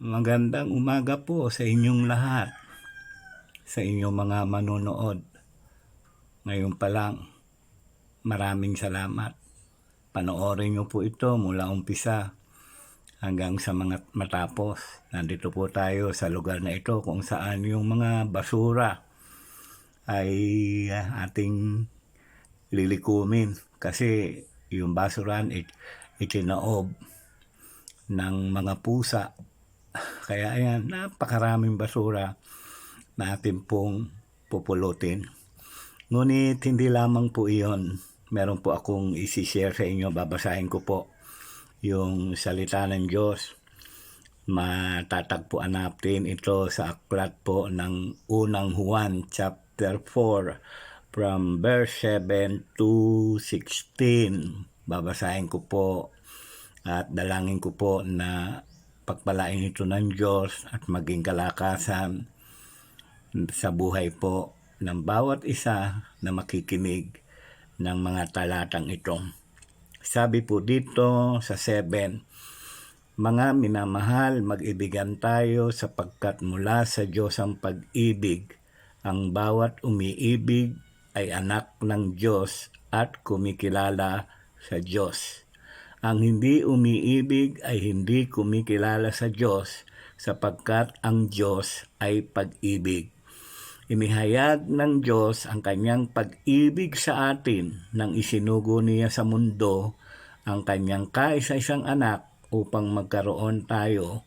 Magandang umaga po sa inyong lahat, sa inyong mga manonood. Ngayon pa lang, maraming salamat. Panoorin niyo po ito mula umpisa hanggang sa mga matapos. Nandito po tayo sa lugar na ito kung saan yung mga basura ay ating lilikumin kasi yung basuran itinaob ng mga pusa. Kaya ayan, napakaraming basura na atin pong pupulutin. Ngunit hindi lamang po iyon. Meron po akong isi-share sa inyo. Babasahin ko po yung salita ng Diyos. Matatagpuan natin ito sa aklat po ng unang Juan chapter 4 from verse 7 to 16. Babasahin ko po at dalangin ko po na pagpalain ito ng Diyos at maging kalakasan sa buhay po ng bawat isa na makikinig ng mga talatang ito. Sabi po dito sa 7, mga minamahal, mag-ibigan tayo sapagkat mula sa Diyos ang pag-ibig. Ang bawat umiibig ay anak ng Diyos at kumikilala sa Diyos. Ang hindi umiibig ay hindi kumikilala sa Diyos sapagkat ang Diyos ay pag-ibig. Inihayag ng Diyos ang kanyang pag-ibig sa atin nang isinugo niya sa mundo ang kanyang kaisa-isang anak upang magkaroon tayo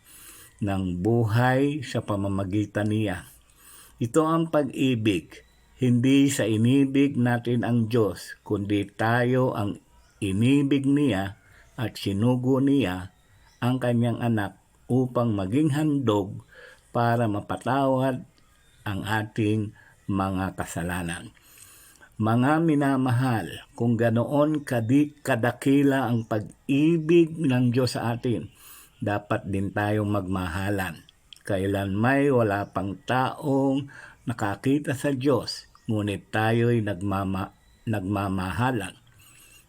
ng buhay sa pamamagitan niya. Ito ang pag-ibig, hindi sa inibig natin ang Diyos, kundi tayo ang inibig niya at sinugo niya ang kanyang anak upang maging handog para mapatawad ang ating mga kasalanan. Mga minamahal, kung ganoon kadakila ang pag-ibig ng Diyos sa atin, dapat din tayong magmahalan. Kailan may wala pang taong nakakita sa Diyos, ngunit tayo'y nagmamahalan.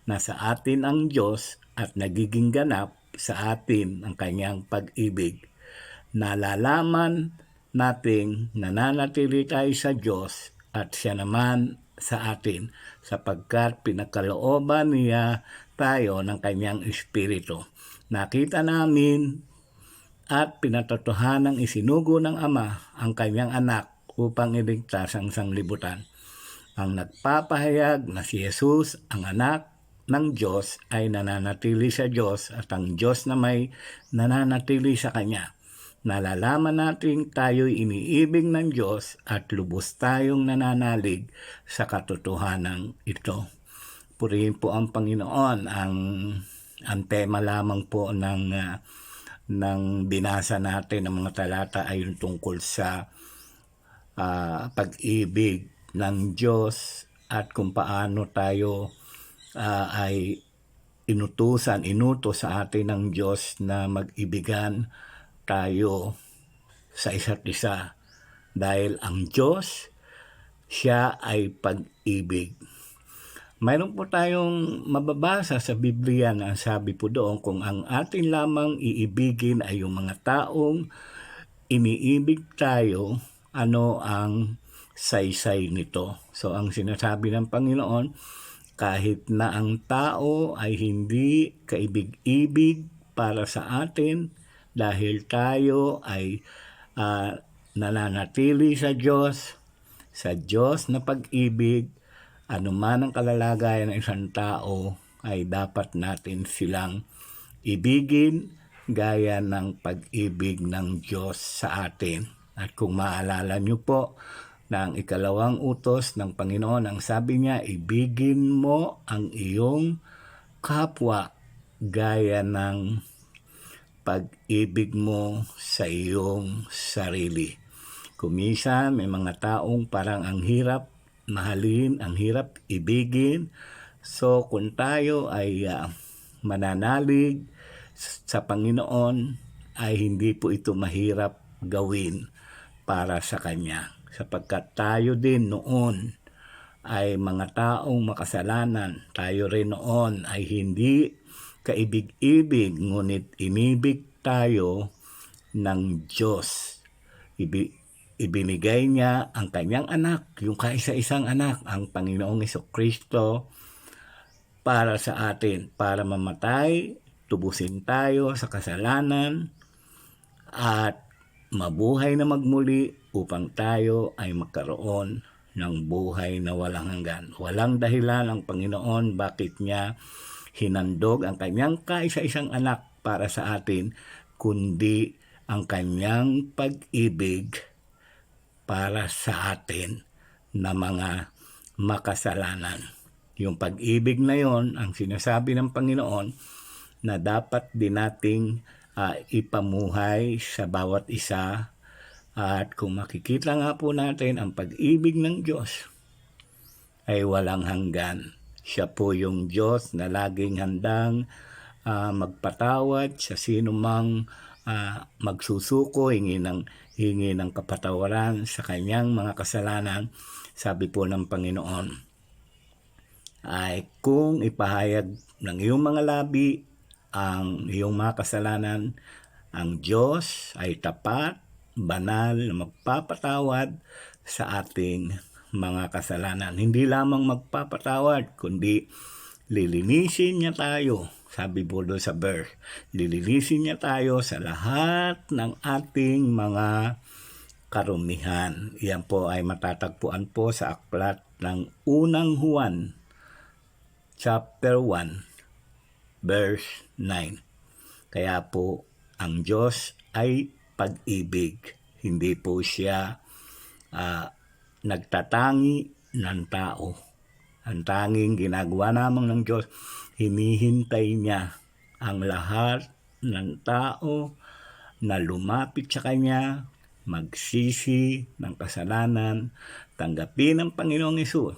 Nasa atin ang Diyos at nagiging ganap sa atin ang kanyang pag-ibig. Nalalaman nating nananatili tayo sa Diyos at siya naman sa atin sapagkat pinagkalooban niya tayo ng kanyang Espiritu. Nakita namin at pinatotohanang isinugo ng Ama ang kanyang anak upang iligtas ang sanglibutan. Ang nagpapahayag na si Jesus ang anak ng Diyos ay nananatili sa Diyos at ang Diyos na may nananatili sa Kanya. Nalalaman natin tayo'y iniibig ng Diyos at lubos tayong nananalig sa katotohanan ito. Purihin po ang Panginoon. Ang tema lamang po ng binasa natin ng mga talata ay yung tungkol sa pag-ibig ng Diyos at kung paano tayo ay inutos sa atin ng Diyos na mag-ibigan tayo sa isa't isa dahil ang Diyos, siya ay pag-ibig. Mayroon po tayong mababasa sa Biblia na sabi po doon kung ang atin lamang iibigin ay yung mga taong iniibig tayo, ano ang saysay nito. So ang sinasabi ng Panginoon, kahit na ang tao ay hindi kaibig-ibig para sa atin dahil tayo ay nananatili sa Diyos na pag-ibig, anuman ang kalalagayan ng isang tao ay dapat natin silang ibigin gaya ng pag-ibig ng Diyos sa atin. At kung maalala nyo po, na ang ikalawang utos ng Panginoon, ang sabi niya, ibigin mo ang iyong kapwa gaya ng pag-ibig mo sa iyong sarili. Kuminsan may mga taong parang ang hirap mahalin, ang hirap ibigin. So kung tayo ay mananalig sa Panginoon, ay hindi po ito mahirap gawin para sa Kanya. Sapagkat tayo din noon ay mga taong makasalanan. Tayo rin noon ay hindi kaibig-ibig, ngunit inibig tayo ng Diyos. Ibinigay niya ang kanyang anak, yung kaisa-isang anak, ang Panginoong Jesucristo, para sa atin, para mamatay, tubusin tayo sa kasalanan, at mabuhay na magmuli upang tayo ay magkaroon ng buhay na walang hanggan. Walang dahilan ang Panginoon bakit niya hinandog ang kanyang kaisa-isang anak para sa atin, kundi ang kanyang pag-ibig para sa atin na mga makasalanan. Yung pag-ibig na yon ang sinasabi ng Panginoon na dapat din nating ipamuhay sa bawat isa. At kung makikita nga po natin, ang pag-ibig ng Diyos ay walang hanggan. Siya po yung Diyos na laging handang magpatawad sa sino mang magsusuko, hingi ng kapatawaran sa kanyang mga kasalanan. Sabi po ng Panginoon ay kung ipahayag ng iyong mga labi ang iyong mga kasalanan, ang Diyos ay tapat, banal na magpapatawad sa ating mga kasalanan. Hindi lamang magpapatawad, kundi lilinisin niya tayo. Sabi po doon sa verse, lilinisin niya tayo sa lahat ng ating mga karumihan. Iyan po ay matatagpuan po sa aklat ng unang Juan, chapter 1, verse 9. Kaya po, ang Diyos ay pag-ibig. Hindi po siya nagtatangi ng tao. Ang tanging ginagawa namang ng Diyos, hinihintay niya ang lahat ng tao na lumapit sa Kanya, magsisi ng kasalanan, tanggapin ang Panginoong Hesus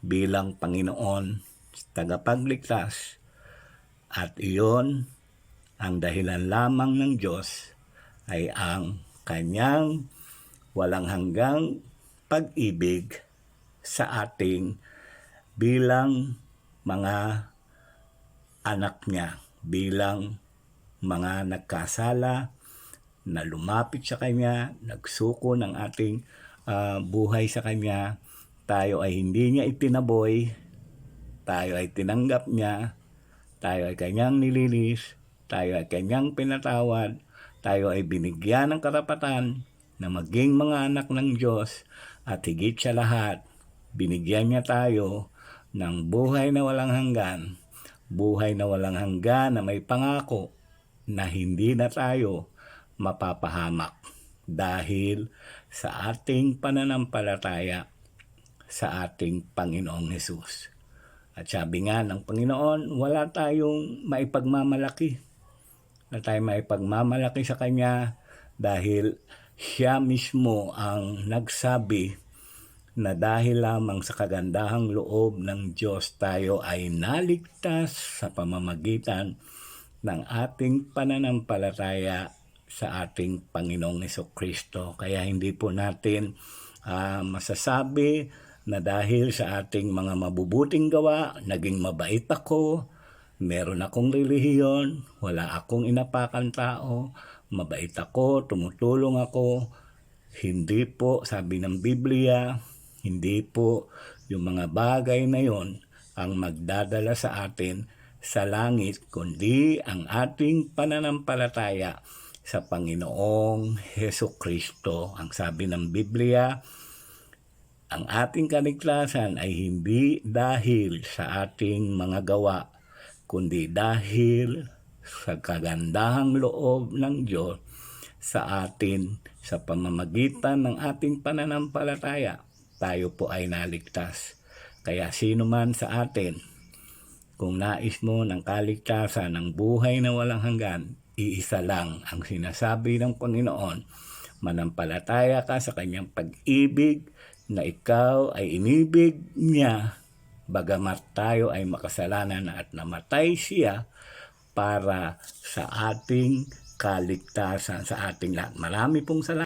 bilang Panginoon, tagapagligtas. At iyon, ang dahilan lamang ng Diyos ay ang Kanyang walang hanggang pag-ibig sa ating bilang mga anak niya, bilang mga nagkasala na lumapit sa Kanya, nagsuko ng ating buhay sa Kanya. Tayo ay hindi niya itinaboy, tayo ay tinanggap niya, tayo ay Kanyang nilinis, tayo ay Kanyang pinatawad, tayo ay binigyan ng karapatan na maging mga anak ng Diyos, at higit sa lahat, binigyan niya tayo ng buhay na walang hanggan, buhay na walang hanggan na may pangako na hindi na tayo mapapahamak dahil sa ating pananampalataya sa ating Panginoong Hesus. At sabi nga ng Panginoon, wala tayong maipagmamalaki. Wala tayong maipagmamalaki sa Kanya dahil siya mismo ang nagsabi na dahil lamang sa kagandahang loob ng Diyos tayo ay naligtas sa pamamagitan ng ating pananampalataya sa ating Panginoong Jesucristo. Kaya hindi po natin masasabi na dahil sa ating mga mabubuting gawa, naging mabait ako, meron akong relihiyon, wala akong inapakan tao, mabait ako, tumutulong ako. Hindi po, sabi ng Biblia, hindi po yung mga bagay na yon ang magdadala sa atin sa langit, kundi ang ating pananampalataya sa Panginoong Jesucristo. Ang sabi ng Biblia, ang ating kaligtasan ay hindi dahil sa ating mga gawa, kundi dahil sa kagandahang loob ng Diyos sa atin sa pamamagitan ng ating pananampalataya. Tayo po ay naligtas. Kaya sino man sa atin, kung nais mo ng kaligtasan, ng buhay na walang hanggan, iisa lang ang sinasabi ng Panginoon. Manampalataya ka sa Kanyang pag-ibig na ikaw ay inibig niya, bagamat tayo ay makasalanan at namatay siya para sa ating kaligtasan, sa ating lahat. Marami pong salamat.